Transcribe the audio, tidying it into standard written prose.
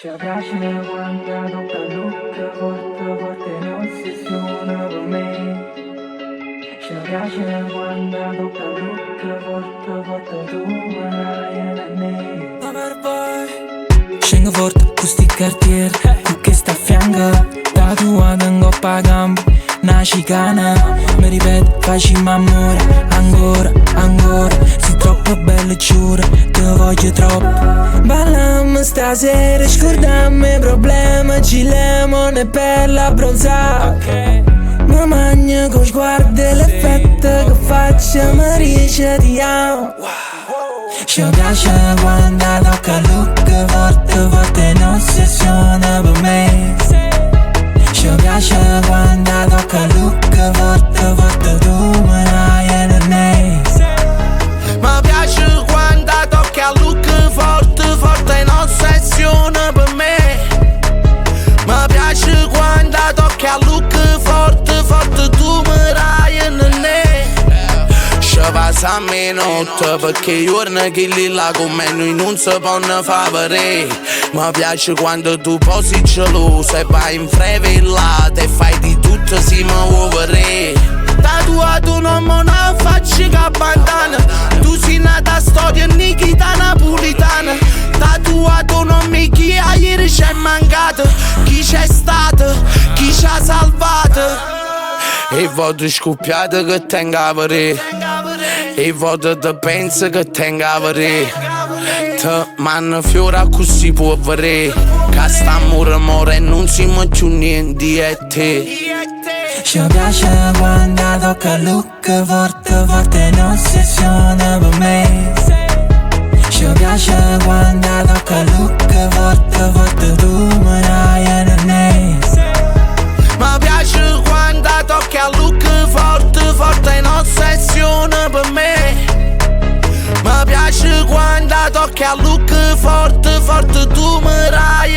Ci piace quando tocca look forte, forte in ossessione per me. Ci piace quando tocca look forte, forte tu me l'hai me. Scengo forte con sti cartier, con che sta a fianco, tatuata in coppa a gambe, una cicana. Mi ripeto, facciamo amore, ancora, ancora. Sei troppo bella, giuro, te voglio troppo. Ballammo stasera, scordiamo i problemi, ci lemone per la bronzata. Mi magno con sguardo e l'effetto che faccio, mi dice ti amo. Ci piace quando tocca look forte, forte in ossessione per me. Ci piace quando tocca look forte, forte tu me l'hai in me. Mi piace quando tocca look forte, forte in ossessione per me. Mi piace quando tocca look forte, forte tu me l'hai in me. Ci passa a minuto perché giorni che lì là con me noi non si possono favore. Mi piace quando tu posi geloso e vai in frevellata e fai di tutto si muovere. Tatuato non me ne faccio che bandana, tu sei nata storia Nikita napolitana. Tatuato non mi chia ieri c'è mancato, chi c'è stato, chi ci ha salvato. E voto scoppiato che tengo a vedere, e voto te penso che tengo a vedere. Te manno fiora così può vedere, che stiamo amore e non siamo più niente e te. Ci piace quando tocca look forte, forte in ossessione per me. Ci piace quando tocca look forte, forte tu me l'hai in me. Mi piace quando tocca look forte, forte in ossessione per me. Mi piace quando tocca look forte, forte tu me l'hai